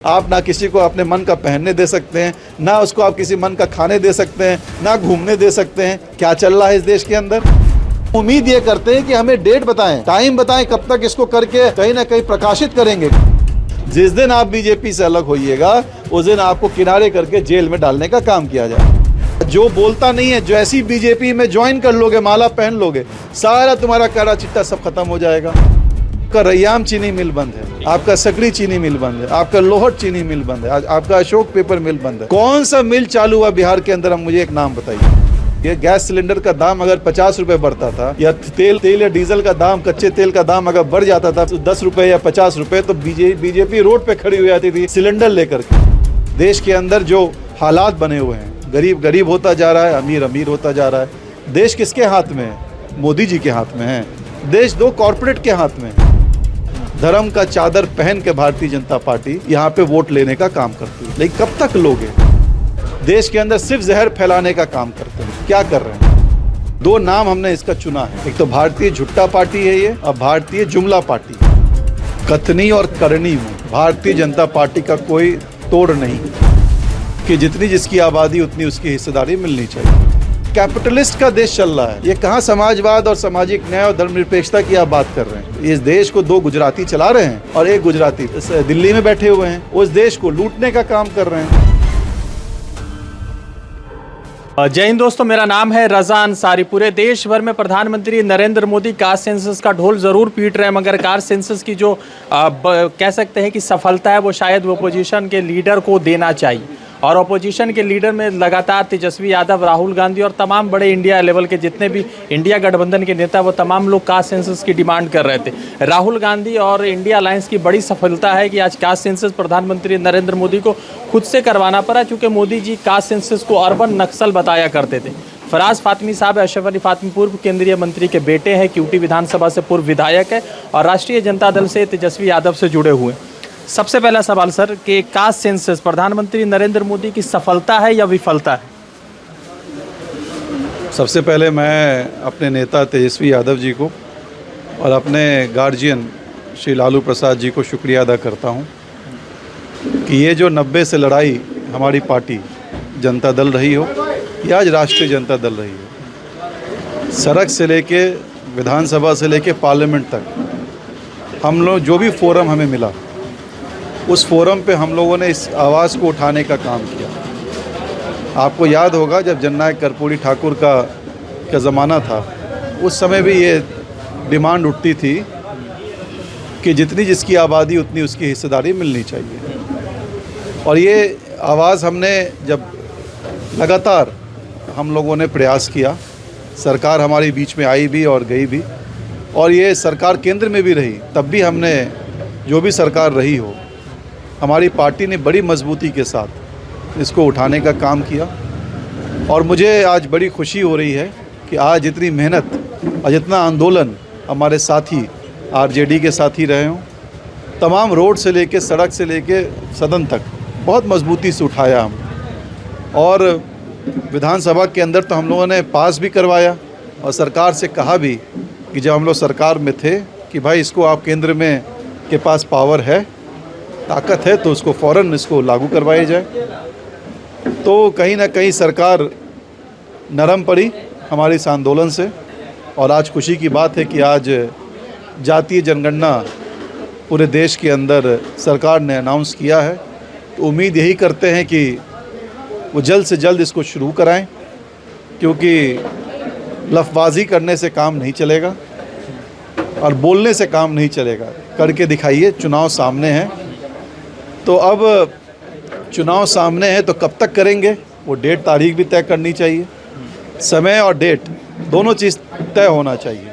आप ना किसी को अपने मन का पहनने दे सकते हैं, ना उसको आप किसी मन का खाने दे सकते हैं, ना घूमने दे सकते हैं। क्या चल रहा है इस देश के अंदर? उम्मीद ये करते हैं कि हमें डेट बताएं, टाइम बताएं, कब तक इसको करके कहीं ना कहीं प्रकाशित करेंगे। जिस दिन आप बीजेपी से अलग होइएगा उस दिन आपको किनारे करके जेल में डालने का काम किया जाए। जो बोलता नहीं है, जो ऐसी बीजेपी में ज्वाइन कर लोगे, माला पहन लोगे, सारा तुम्हारा काला चिट्टा सब खत्म हो जाएगा। आपका रैयाम चीनी मिल बंद है, आपका सकरी चीनी मिल बंद है, आपका लोहट चीनी मिल बंद है, आपका अशोक पेपर मिल बंद है। कौन सा मिल चालू हुआ बिहार के अंदर? हम मुझे एक नाम बताइए। ये गैस सिलेंडर का दाम अगर 50 रुपए बढ़ता था, या तेल या डीजल का दाम, कच्चे तेल का दाम अगर बढ़ जाता था 10 रुपए या 50 रुपए, तो बीजेपी रोड पे खड़ी हो जाती थी सिलेंडर लेकर के। देश के अंदर जो हालात बने हुए हैं, गरीब गरीब होता जा रहा है, अमीर अमीर होता जा रहा है। देश किसके हाथ में है? मोदी जी के हाथ में है। देश दो कॉर्पोरेट के हाथ में है। धर्म का चादर पहन के भारतीय जनता पार्टी यहाँ पे वोट लेने का काम करती है, लेकिन कब तक लोगे? देश के अंदर सिर्फ जहर फैलाने का काम करते हैं। क्या कर रहे हैं? दो नाम हमने इसका चुना है, एक तो भारतीय झुट्टा पार्टी है ये, और भारतीय जुमला पार्टी। कथनी और करनी में भारतीय जनता पार्टी का कोई तोड़ नहीं कि जितनी जिसकी आबादी उतनी उसकी हिस्सेदारी मिलनी चाहिए। कैपिटलिस्ट का देश चल रहा है, ये कहाँ समाजवाद और सामाजिक न्याय और धर्मनिरपेक्षता की आप बात कर रहे हैं? इस देश को दो गुजराती चला रहे हैं और एक गुजराती दिल्ली में बैठे हुए हैं, उस देश को लूटने का काम कर रहे हैं। जय हिंद दोस्तों, मेरा नाम है रजा अंसारी। पूरे देश भर में प्रधानमंत्री नरेंद्र मोदी कास्ट सेंसस का ढोल ज़रूर पीट रहे हैं, मगर कास्ट सेंसस की जो कह सकते हैं कि सफलता है वो शायद वो अपोजिशन के लीडर को देना चाहिए। और अपोजिशन के लीडर में लगातार तेजस्वी यादव, राहुल गांधी और तमाम बड़े इंडिया लेवल के जितने भी इंडिया गठबंधन के नेता, वो तमाम लोग कास्ट सेंसस की डिमांड कर रहे थे। राहुल गांधी और इंडिया अलायंस की बड़ी सफलता है कि आज कास्ट सेंसस प्रधानमंत्री नरेंद्र मोदी को खुद से करवाना पड़ा, क्योंकि मोदी जी कास्ट सेंसस को अर्बन नक्सल बताया करते थे। फराज फातमी साहब अशरफ अली फातमी पूर्व केंद्रीय मंत्री के बेटे हैं, क्यूटी विधानसभा से पूर्व विधायक है और राष्ट्रीय जनता दल से तेजस्वी यादव से जुड़े हुए। सबसे पहला सवाल सर कि कास्ट सेंसस प्रधानमंत्री नरेंद्र मोदी की सफलता है या विफलता है? सबसे पहले मैं अपने नेता तेजस्वी यादव जी को और अपने गार्जियन श्री लालू प्रसाद जी को शुक्रिया अदा करता हूं कि ये जो 90 से लड़ाई हमारी पार्टी जनता दल रही हो या आज राष्ट्रीय जनता दल रही हो, सड़क से लेके विधानसभा से लेके पार्लियामेंट तक हम लोग जो भी फोरम हमें मिला, उस फोरम पे हम लोगों ने इस आवाज़ को उठाने का काम किया। आपको याद होगा जब जननायक कर्पूरी ठाकुर का ज़माना था, उस समय भी ये डिमांड उठती थी कि जितनी जिसकी आबादी उतनी उसकी हिस्सेदारी मिलनी चाहिए। और ये आवाज़ हमने जब लगातार हम लोगों ने प्रयास किया, सरकार हमारी बीच में आई भी और गई भी, और ये सरकार केंद्र में भी रही, तब भी हमने जो भी सरकार रही हो, हमारी पार्टी ने बड़ी मजबूती के साथ इसको उठाने का काम किया। और मुझे आज बड़ी खुशी हो रही है कि आज इतनी मेहनत और जितना आंदोलन हमारे साथी आरजेडी के साथी रहे हों, तमाम रोड से लेके सड़क से लेके सदन तक बहुत मजबूती से उठाया हम। और विधानसभा के अंदर तो हम लोगों ने पास भी करवाया और सरकार से कहा भी कि जब हम लोग सरकार में थे कि भाई इसको आप केंद्र में के पास पावर है, ताकत है, तो उसको फ़ौरन इसको लागू करवाई जाए। तो कहीं ना कहीं सरकार नरम पड़ी हमारे इस आंदोलन से। और आज खुशी की बात है कि आज जातीय जनगणना पूरे देश के अंदर सरकार ने अनाउंस किया है। तो उम्मीद यही करते हैं कि वो जल्द से जल्द इसको शुरू कराएं, क्योंकि लफबाजी करने से काम नहीं चलेगा और बोलने से काम नहीं चलेगा। करके दिखाइए, चुनाव सामने है। तो अब चुनाव सामने है तो कब तक करेंगे, वो डेट तारीख भी तय करनी चाहिए। समय और डेट दोनों चीज़ तय होना चाहिए,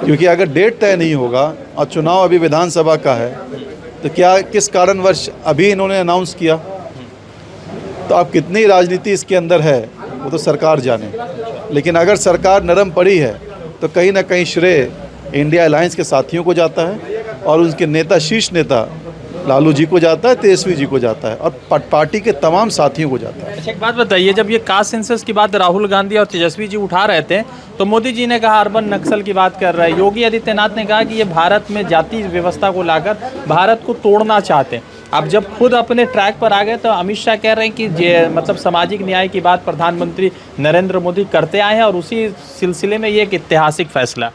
क्योंकि अगर डेट तय नहीं होगा और चुनाव अभी विधानसभा का है, तो क्या किस कारणवश अभी इन्होंने अनाउंस किया? तो अब कितनी राजनीति इसके अंदर है वो तो सरकार जाने। लेकिन अगर सरकार नरम पड़ी है तो कहीं ना कहीं श्रेय इंडिया अलायंस के साथियों को जाता है और उनके नेता, शीर्ष नेता लालू जी को जाता है, तेजस्वी जी को जाता है और पार्टी के तमाम साथियों को जाता है। अच्छा, एक बात बताइए, जब ये कास्ट सेंसस की बात राहुल गांधी और तेजस्वी जी उठा रहे थे, तो मोदी जी ने कहा अर्बन नक्सल की बात कर रहे हैं। योगी आदित्यनाथ ने कहा कि ये भारत में जाति व्यवस्था को लाकर भारत को तोड़ना चाहते हैं। आप जब खुद अपने ट्रैक पर आ गए तो अमित शाह कह रहे हैं कि ये मतलब सामाजिक न्याय की बात प्रधानमंत्री नरेंद्र मोदी करते आए हैं और उसी सिलसिले में ये एक ऐतिहासिक फैसला।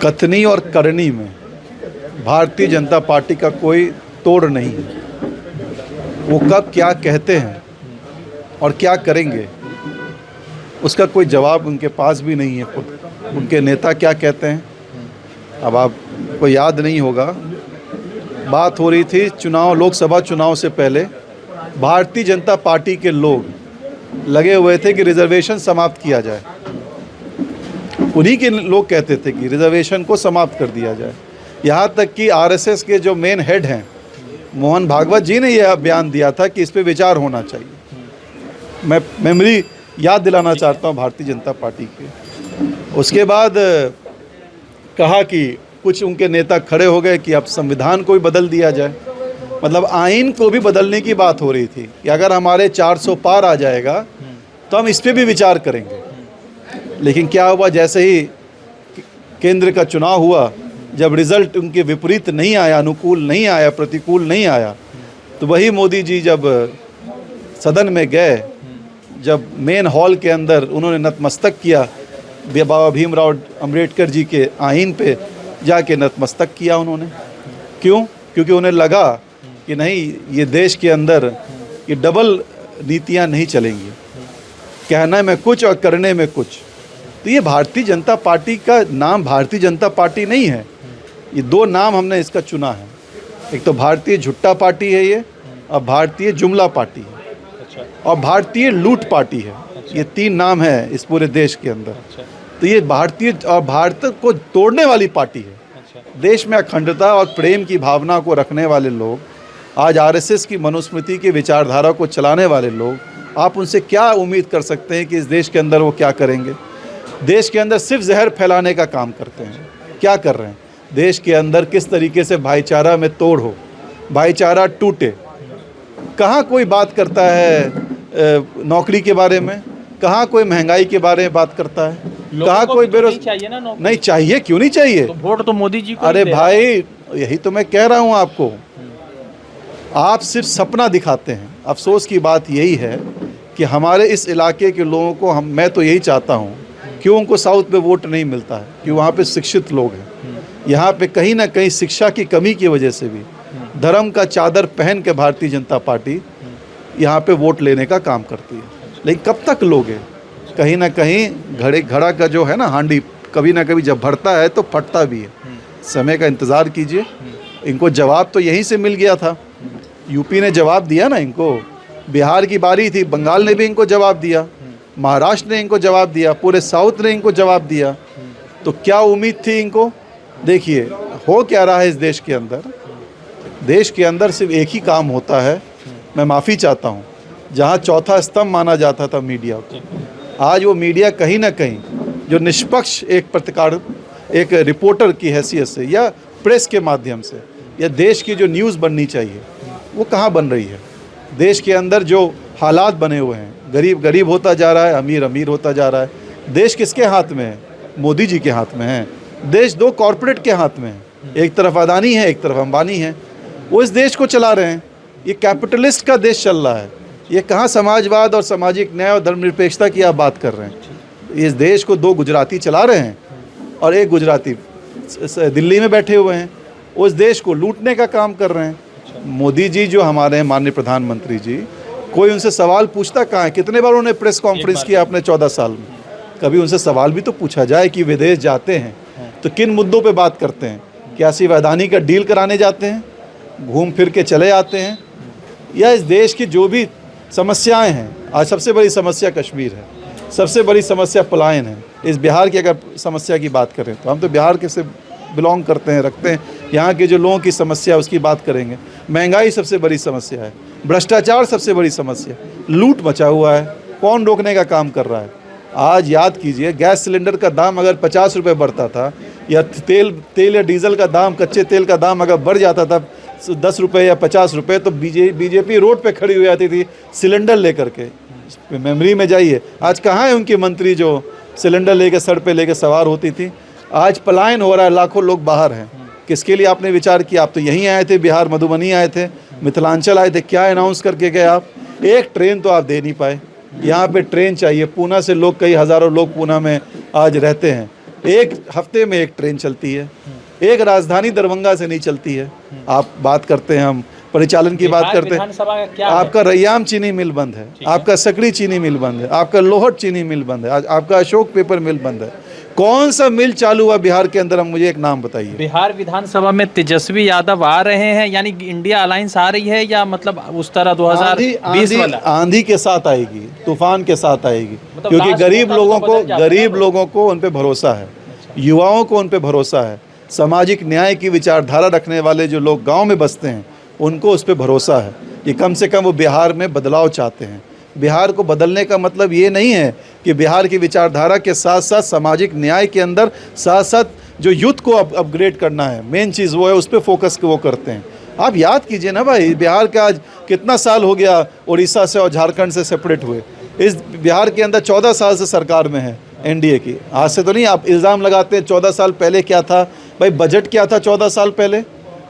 कथनी और करनी में भारतीय जनता पार्टी का कोई तोड़ नहीं है। वो कब क्या कहते हैं और क्या करेंगे उसका कोई जवाब उनके पास भी नहीं है। खुद उनके नेता क्या कहते हैं, अब आपको याद नहीं होगा, बात हो रही थी चुनाव, लोकसभा चुनाव से पहले भारतीय जनता पार्टी के लोग लगे हुए थे कि रिजर्वेशन समाप्त किया जाए। उन्हीं के लोग कहते थे कि रिजर्वेशन को समाप्त कर दिया जाए। यहाँ तक कि आरएसएस के जो मेन हेड हैं मोहन भागवत जी ने यह बयान दिया था कि इस पे विचार होना चाहिए। मैं मेमोरी याद दिलाना चाहता हूँ भारतीय जनता पार्टी के। उसके बाद कहा कि कुछ उनके नेता खड़े हो गए कि अब संविधान को भी बदल दिया जाए, मतलब आइन को भी बदलने की बात हो रही थी कि अगर हमारे 400 पार आ जाएगा तो हम इस पे भी विचार करेंगे। लेकिन क्या हुआ, जैसे ही केंद्र का चुनाव हुआ, जब रिज़ल्ट उनके विपरीत नहीं आया, अनुकूल नहीं आया, प्रतिकूल नहीं आया, तो वही मोदी जी जब सदन में गए, जब मेन हॉल के अंदर उन्होंने नतमस्तक किया, बाबा भीमराव अंबेडकर जी के आइन पे जाके नतमस्तक किया उन्होंने। क्यों? क्योंकि उन्हें लगा कि नहीं, ये देश के अंदर ये डबल नीतियाँ नहीं चलेंगी, कहने में कुछ और करने में कुछ। तो ये भारतीय जनता पार्टी का नाम भारतीय जनता पार्टी नहीं है, ये दो नाम हमने इसका चुना है। एक तो भारतीय झुट्टा पार्टी है ये, और भारतीय जुमला पार्टी है, और भारतीय लूट पार्टी है। ये तीन नाम है इस पूरे देश के अंदर। तो ये भारतीय और भारत को तोड़ने वाली पार्टी है। देश में अखंडता और प्रेम की भावना को रखने वाले लोग, आज आरएसएस की मनुस्मृति की विचारधारा को चलाने वाले लोग, आप उनसे क्या उम्मीद कर सकते हैं कि इस देश के अंदर वो क्या करेंगे? देश के अंदर सिर्फ जहर फैलाने का काम करते हैं। क्या कर रहे हैं? देश के अंदर किस तरीके से भाईचारा में तोड़ हो, भाईचारा टूटे। कहाँ कोई बात करता है नौकरी के बारे में, कहाँ कोई महंगाई के बारे में बात करता है, कहाँ कोई चाहिए ना नौकरी? नहीं चाहिए, क्यों नहीं चाहिए? तो वोट तो मोदी जी को अरे भाई, यही तो मैं कह रहा हूँ आपको। आप सिर्फ सपना दिखाते हैं। अफसोस की बात यही है कि हमारे इस इलाके के लोगों को मैं तो यही चाहता हूँ, क्यों उनको साउथ में वोट नहीं मिलता है कि वहाँ पे शिक्षित लोग हैं। यहाँ पे कहीं ना कहीं शिक्षा की कमी की वजह से भी धर्म का चादर पहन के भारतीय जनता पार्टी यहाँ पे वोट लेने का काम करती है। लेकिन कब तक लोगे? कहीं ना कहीं घड़ा का जो है ना हांडी, कभी ना कभी जब भरता है तो फटता भी है। समय का इंतज़ार कीजिए। इनको जवाब तो यहीं से मिल गया था। यूपी ने जवाब दिया ना इनको, बिहार की बारी थी, बंगाल ने भी इनको जवाब दिया, महाराष्ट्र ने इनको जवाब दिया, पूरे साउथ ने इनको जवाब दिया। तो क्या उम्मीद थी इनको? देखिए हो क्या रहा है इस देश के अंदर। देश के अंदर सिर्फ एक ही काम होता है, मैं माफ़ी चाहता हूँ, जहाँ चौथा स्तंभ माना जाता था मीडिया को, आज वो मीडिया कहीं ना कहीं जो निष्पक्ष एक पत्रकार, एक रिपोर्टर की हैसियत से या प्रेस के माध्यम से या देश की जो न्यूज़ बननी चाहिए, वो कहाँ बन रही है? देश के अंदर जो हालात बने हुए हैं, गरीब गरीब होता जा रहा है, अमीर अमीर होता जा रहा है। देश किसके हाथ में है? मोदी जी के हाथ में है। देश दो कॉरपोरेट के हाथ में है, एक तरफ अदानी है, एक तरफ अंबानी है। वो इस देश को चला रहे हैं। ये कैपिटलिस्ट का देश चल रहा है। ये कहाँ समाजवाद और सामाजिक न्याय और धर्मनिरपेक्षता की आप बात कर रहे हैं? इस देश को दो गुजराती चला रहे हैं और एक गुजराती दिल्ली में बैठे हुए हैं, उस देश को लूटने का काम कर रहे हैं। मोदी जी जो हमारे हैं, माननीय प्रधानमंत्री जी, कोई उनसे सवाल पूछता कहाँ है? कितने बार उन्होंने प्रेस कॉन्फ्रेंस किया अपने 14 साल में? कभी उनसे सवाल भी तो पूछा जाए कि विदेश जाते हैं तो किन मुद्दों पे बात करते हैं? क्या सिर्फ अदानी का डील कराने जाते हैं, घूम फिर के चले आते हैं, या इस देश की जो भी समस्याएं हैं? आज सबसे बड़ी समस्या कश्मीर है, सबसे बड़ी समस्या पलायन है। इस बिहार की अगर समस्या की बात करें तो हम तो बिहार के से बिलोंग करते हैं, रखते हैं। यहाँ के जो लोगों की समस्या उसकी बात करेंगे। महंगाई सबसे बड़ी समस्या है, भ्रष्टाचार सबसे बड़ी समस्या, लूट मचा हुआ है। कौन रोकने का काम कर रहा है? आज याद कीजिए, गैस सिलेंडर का दाम अगर 50 रुपये बढ़ता था, या तेल या डीजल का दाम, कच्चे तेल का दाम अगर बढ़ जाता था 10 रुपये या 50 रुपये, तो बीजेपी रोड पे खड़ी हो जाती थी सिलेंडर लेकर के। मेमोरी में जाइए, आज कहाँ है उनकी मंत्री जो सिलेंडर लेके सर पे लेके सवार होती थी? आज पलायन हो रहा है, लाखों लोग बाहर हैं। किसके लिए आपने विचार किया? आप तो यहीं आए थे, बिहार मधुबनी आए थे, मिथिलांचल आए थे, क्या अनाउंस करके गए आप? एक ट्रेन तो आप दे नहीं पाए। यहाँ पे ट्रेन चाहिए, पूना से लोग, कई हज़ारों लोग पूना में आज रहते हैं, एक हफ्ते में एक ट्रेन चलती है, एक राजधानी दरभंगा से नहीं चलती है। आप बात करते हैं, हम परिचालन की बात करते हैं, आपका रैयाम चीनी मिल बंद है, आपका सकड़ी चीनी मिल बंद है, आपका लोहट चीनी मिल बंद है, आपका अशोक पेपर मिल बंद है। कौन सा मिल चालू हुआ बिहार के अंदर? हम मुझे एक नाम बताइए। बिहार विधानसभा में तेजस्वी यादव आ रहे हैं, यानी कि इंडिया अलायंस आ रही है, या मतलब उस तरह 2020 वाला? आंधी के साथ आएगी, तूफान के साथ आएगी, मतलब क्योंकि गरीब लोगों को उन पे भरोसा है, युवाओं को उन पे भरोसा है, सामाजिक न्याय की विचारधारा रखने वाले जो लोग गांव में बसते हैं उनको उस पे भरोसा है कि कम से कम वो बिहार में बदलाव चाहते हैं। बिहार को बदलने का मतलब ये नहीं है कि बिहार की विचारधारा के साथ साथ सामाजिक न्याय के अंदर साथ साथ जो यूथ को अपग्रेड करना है, मेन चीज़ वो है, उस पर फोकस वो करते हैं। आप याद कीजिए ना भाई, बिहार का आज कितना साल हो गया उड़ीसा से और झारखंड से सेपरेट हुए। इस बिहार के अंदर 14 साल से सरकार में है एनडीए की, आज से तो नहीं। आप इल्ज़ाम लगाते हैं 14 साल पहले क्या था भाई, बजट क्या था 14 साल पहले?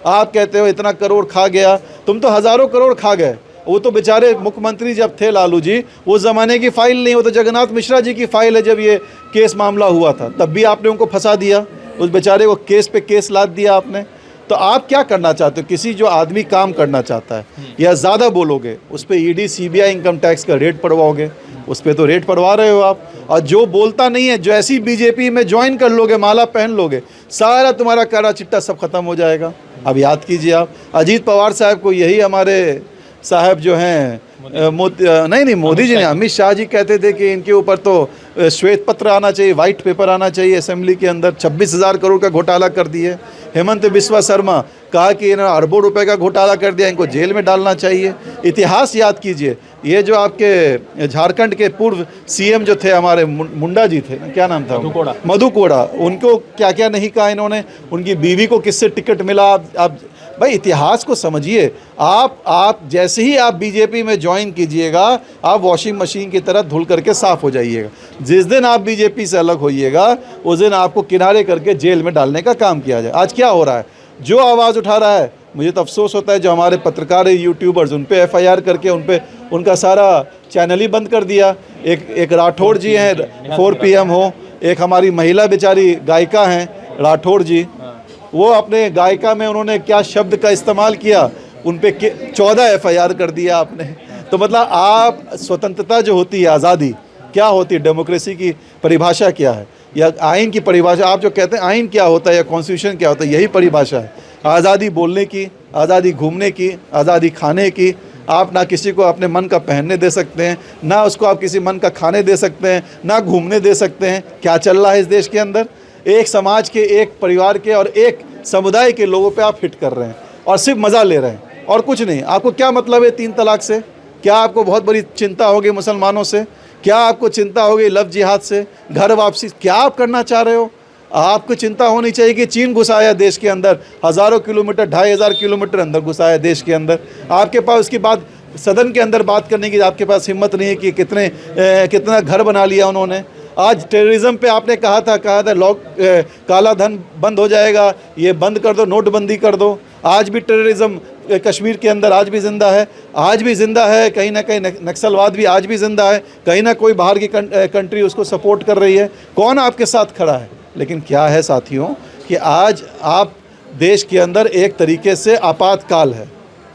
आप कहते हो इतना करोड़ खा गया, तुम तो हज़ारों करोड़ खा गए। वो तो बेचारे मुख्यमंत्री जब थे लालू जी, उस ज़माने की फ़ाइल नहीं, वो तो जगन्नाथ मिश्रा जी की फ़ाइल है। जब ये केस मामला हुआ था तब भी आपने उनको फंसा दिया, उस बेचारे को केस पे केस लाद दिया आपने। तो आप क्या करना चाहते हो? किसी जो आदमी काम करना चाहता है या ज़्यादा बोलोगे उस पर ईडी सीबीआई इनकम टैक्स का रेट पड़वाओगे, उस पर तो रेट पड़वा रहे हो आप। और जो बोलता नहीं है, जो ऐसी बीजेपी में ज्वाइन कर लोगे, माला पहन लोगे, सारा तुम्हारा काला चिट्टा सब खत्म हो जाएगा। अब याद कीजिए आप, अजीत पवार साहब को यही हमारे साहब जो हैं नहीं मोदी जी ने, अमित शाह जी कहते थे कि इनके ऊपर तो श्वेत पत्र आना चाहिए, वाइट पेपर आना चाहिए असेंबली के अंदर। 26,000 करोड़ का घोटाला कर दिए। हेमंत बिस्वा शर्मा कहा कि इन्होंने अरबों रुपए का घोटाला कर दिया, इनको जेल में डालना चाहिए। इतिहास याद कीजिए, ये जो आपके झारखंड के पूर्व सीएम जो थे हमारे मुंडा जी थे, क्या नाम था? मधु कोड़ा। उनको क्या क्या नहीं कहा इन्होंने, उनकी बीवी को किससे टिकट मिला। आप भाई इतिहास को समझिए। आप जैसे ही आप बीजेपी में ज्वाइन कीजिएगा, आप वॉशिंग मशीन की तरह धुल करके साफ़ हो जाइएगा। जिस दिन आप बीजेपी से अलग होइएगा उस दिन आपको किनारे करके जेल में डालने का काम किया जाए। आज क्या हो रहा है? जो आवाज़ उठा रहा है, मुझे तो अफसोस होता है जो हमारे पत्रकार यूट्यूबर्स, उन पे FIR करके उनका सारा चैनल ही बंद कर दिया। एक राठौड़ जी हैं, 4 PM हो, एक हमारी महिला बेचारी गायिका हैं राठौड़ जी, वो अपने गायिका में उन्होंने क्या शब्द का इस्तेमाल किया, उन पे 14 FIR कर दिया आपने। तो मतलब आप स्वतंत्रता जो होती है, आज़ादी क्या होती है, डेमोक्रेसी की परिभाषा क्या है, या आइन की परिभाषा, आप जो कहते हैं आइन क्या होता है या कॉन्स्टिट्यूशन क्या होता है, यही परिभाषा है। आज़ादी बोलने की, आज़ादी घूमने की, आज़ादी खाने की। आप ना किसी को अपने मन का पहनने दे सकते हैं, ना उसको आप किसी मन का खाने दे सकते हैं, ना घूमने दे सकते हैं। क्या चल रहा है इस देश के अंदर? एक समाज के, एक परिवार के और एक समुदाय के लोगों पे आप हिट कर रहे हैं और सिर्फ मज़ा ले रहे हैं और कुछ नहीं। आपको क्या मतलब है 3 तलाक से? क्या आपको बहुत बड़ी चिंता होगी मुसलमानों से? क्या आपको चिंता होगी लव जिहाद से, घर वापसी? क्या आप करना चाह रहे हो? आपको चिंता होनी चाहिए कि चीन घुसाया देश के अंदर, हज़ारों किलोमीटर, 2,500 किलोमीटर अंदर घुसाया देश के अंदर। आपके पास उसकी बात सदन के अंदर बात करने की आपके पास हिम्मत नहीं है कि कितना घर बना लिया उन्होंने। आज टेररिज्म पे आपने कहा था काला धन बंद हो जाएगा, ये बंद कर दो, नोटबंदी कर दो। आज भी टेररिज्म कश्मीर के अंदर आज भी ज़िंदा है, आज भी ज़िंदा है। कहीं ना कहीं नक्सलवाद भी आज भी ज़िंदा है, कहीं ना कोई बाहर की कंट्री उसको सपोर्ट कर रही है। कौन आपके साथ खड़ा है? लेकिन क्या है साथियों कि आज आप देश के अंदर एक तरीके से आपातकाल है,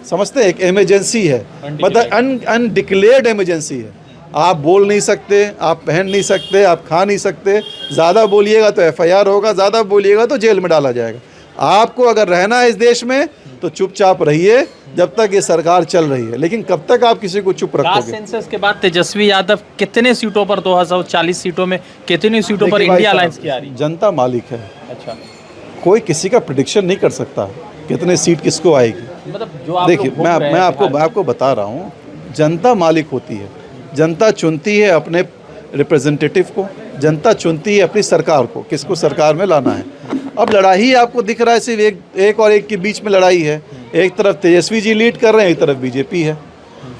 समझते हैं, एक इमरजेंसी है, मतलब अनडिक्लेयर्ड इमरजेंसी है। आप बोल नहीं सकते, आप पहन नहीं सकते, आप खा नहीं सकते। ज़्यादा बोलिएगा तो FIR होगा, ज़्यादा बोलिएगा तो जेल में डाला जाएगा। आपको अगर रहना है इस देश में तो चुपचाप रहिए जब तक ये सरकार चल रही है, लेकिन कब तक आप किसी को चुप रखोगे? सेंसस के बाद तेजस्वी यादव कितने सीटों पर, 240 सीटों में कितनी सीटों पर इंडिया अलायंस की आ रही है? जनता मालिक है। अच्छा, कोई किसी का प्रेडिक्शन नहीं कर सकता कितने सीट किसको आएगी। मतलब जो आप देखिए, मैं आपको बता रहा हूँ, जनता मालिक होती है। जनता चुनती है अपने रिप्रेजेंटेटिव को, जनता चुनती है अपनी सरकार को, किसको सरकार में लाना है। अब लड़ाई आपको दिख रहा है सिर्फ एक और एक के बीच में लड़ाई है। एक तरफ तेजस्वी जी लीड कर रहे हैं, एक तरफ बीजेपी है।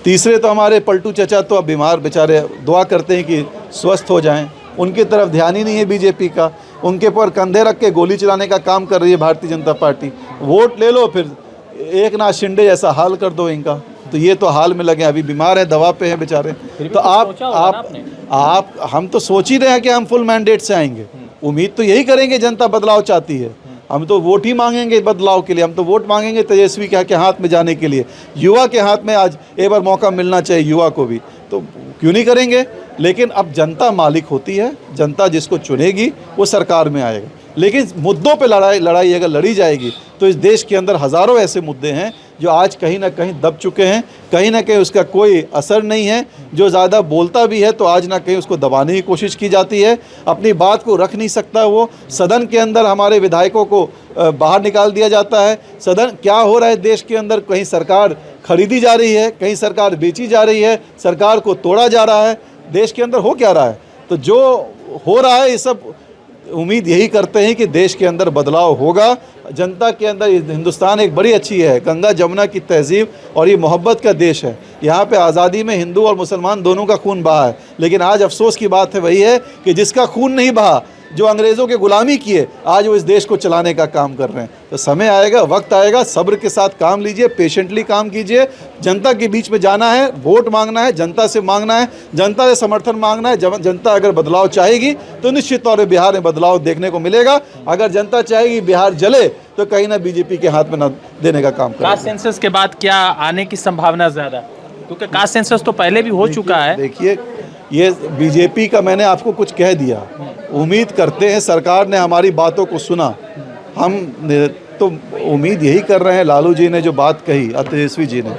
तीसरे तो हमारे पलटू चचा तो अब बीमार बेचारे, दुआ करते हैं कि स्वस्थ हो जाएं, उनकी तरफ ध्यान ही नहीं है बीजेपी का। उनके ऊपर कंधे रख के गोली चलाने का काम कर रही है भारतीय जनता पार्टी। वोट ले लो, फिर एक नाथ शिंदे जैसा हाल कर दो इनका। तो ये तो हाल में लगे, अभी बीमार है, दवा पे हैं बेचारे। तो आप हम तो सोच ही रहे हैं कि हम फुल मैंडेट से आएंगे। उम्मीद तो यही करेंगे, जनता बदलाव चाहती है। हम तो वोट ही मांगेंगे बदलाव के लिए, हम तो वोट मांगेंगे तेजस्वी के हाथ में जाने के लिए। युवा के हाथ में आज एक बार मौका मिलना चाहिए युवा को भी, तो क्यों नहीं करेंगे। लेकिन अब जनता मालिक होती है, जनता जिसको चुनेगी वो सरकार में आएगा। लेकिन मुद्दों पे लड़ाई अगर लड़ी जाएगी तो इस देश के अंदर हज़ारों ऐसे मुद्दे हैं जो आज कहीं ना कहीं दब चुके हैं, कहीं ना कहीं उसका कोई असर नहीं है। जो ज़्यादा बोलता भी है तो आज ना कहीं उसको दबाने की कोशिश की जाती है, अपनी बात को रख नहीं सकता वो। सदन के अंदर हमारे विधायकों को बाहर निकाल दिया जाता है। सदन क्या हो रहा है देश के अंदर, कहीं सरकार खरीदी जा रही है, कहीं सरकार बेची जा रही है, सरकार को तोड़ा जा रहा है। देश के अंदर हो क्या रहा है? तो जो हो रहा है ये सब उम्मीद यही करते हैं कि देश के अंदर बदलाव होगा। जनता के अंदर हिंदुस्तान एक बड़ी अच्छी है, गंगा जमुना की तहजीब और ये मोहब्बत का देश है। यहाँ पे आज़ादी में हिंदू और मुसलमान दोनों का खून बहा है। लेकिन आज अफसोस की बात है वही है कि जिसका खून नहीं बहा, जो अंग्रेज़ों के गुलामी किए, आज वो इस देश को चलाने का काम कर रहे हैं। तो समय आएगा, वक्त आएगा, सब्र के साथ काम लीजिए, पेशेंटली काम कीजिए। जनता के बीच में जाना है, वोट मांगना है, जनता से मांगना है, जनता से समर्थन मांगना है। जनता अगर बदलाव चाहेगी तो निश्चित तौर पर बिहार में बदलाव देखने को मिलेगा। अगर जनता चाहेगी बिहार जले तो कहीं ना बीजेपी के हाथ में न देने का काम करेगा। कास्ट सेंसस के बाद क्या आने की संभावना ज़्यादा, क्योंकि कास्ट सेंसस तो पहले भी हो चुका है। देखिए, ये बीजेपी का मैंने आपको कुछ कह दिया। उम्मीद करते हैं, सरकार ने हमारी बातों को सुना। हम तो उम्मीद यही कर रहे हैं, लालू जी ने जो बात कही, तेजस्वी जी ने,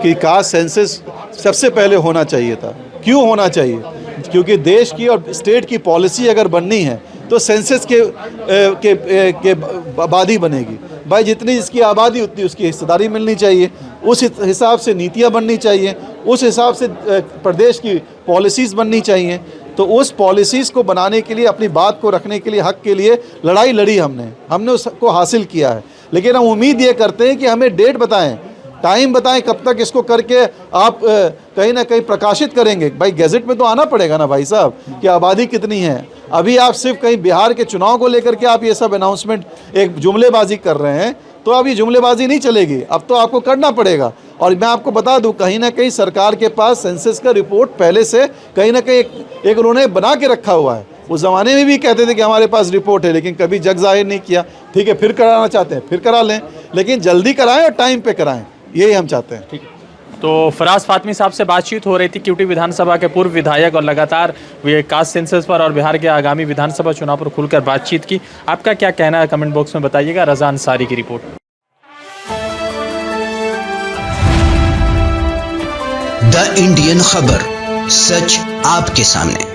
कि कास्ट सेंसस सबसे पहले होना चाहिए था। क्यों होना चाहिए? क्योंकि देश की और स्टेट की पॉलिसी अगर बननी है तो सेंसस के बाद ही बनेगी। भाई जितनी इसकी आबादी उतनी उसकी हिस्सेदारी मिलनी चाहिए, उस हिसाब से नीतियाँ बननी चाहिए, उस हिसाब से प्रदेश की पॉलिसीज़ बननी चाहिए। तो उस पॉलिसीज़ को बनाने के लिए, अपनी बात को रखने के लिए, हक के लिए लड़ाई लड़ी हमने उसको हासिल किया है। लेकिन हम उम्मीद ये करते हैं कि हमें डेट बताएं, टाइम बताएं, कब तक इसको करके आप कहीं ना कहीं प्रकाशित करेंगे। भाई गैजेट में तो आना पड़ेगा ना भाई साहब कि आबादी कितनी है। अभी आप सिर्फ कहीं बिहार के चुनाव को लेकर के आप ये सब अनाउंसमेंट, एक जुमलेबाजी कर रहे हैं, तो अब ये जुमलेबाजी नहीं चलेगी। अब तो आपको करना पड़ेगा। और मैं आपको बता दूं, कहीं ना कहीं सरकार के पास सेंसस का रिपोर्ट पहले से कहीं ना कहीं एक उन्होंने बना के रखा हुआ है। उस ज़माने में भी कहते थे कि हमारे पास रिपोर्ट है, लेकिन कभी जग जाहिर नहीं किया। ठीक है, फिर कराना चाहते हैं फिर करा लें, लेकिन जल्दी कराएं और टाइम पे कराएं, यही हम चाहते हैं। ठीक है। तो फराज फातमी साहब से बातचीत हो रही थी, क्यूटी विधानसभा के पूर्व विधायक, और लगातार वे कास्ट सेंसस पर और बिहार के आगामी विधानसभा चुनाव पर खुलकर बातचीत की। आपका क्या कहना है कमेंट बॉक्स में बताइएगा। रज़ा अंसारी की रिपोर्ट। द इंडियन खबर, सच आपके सामने।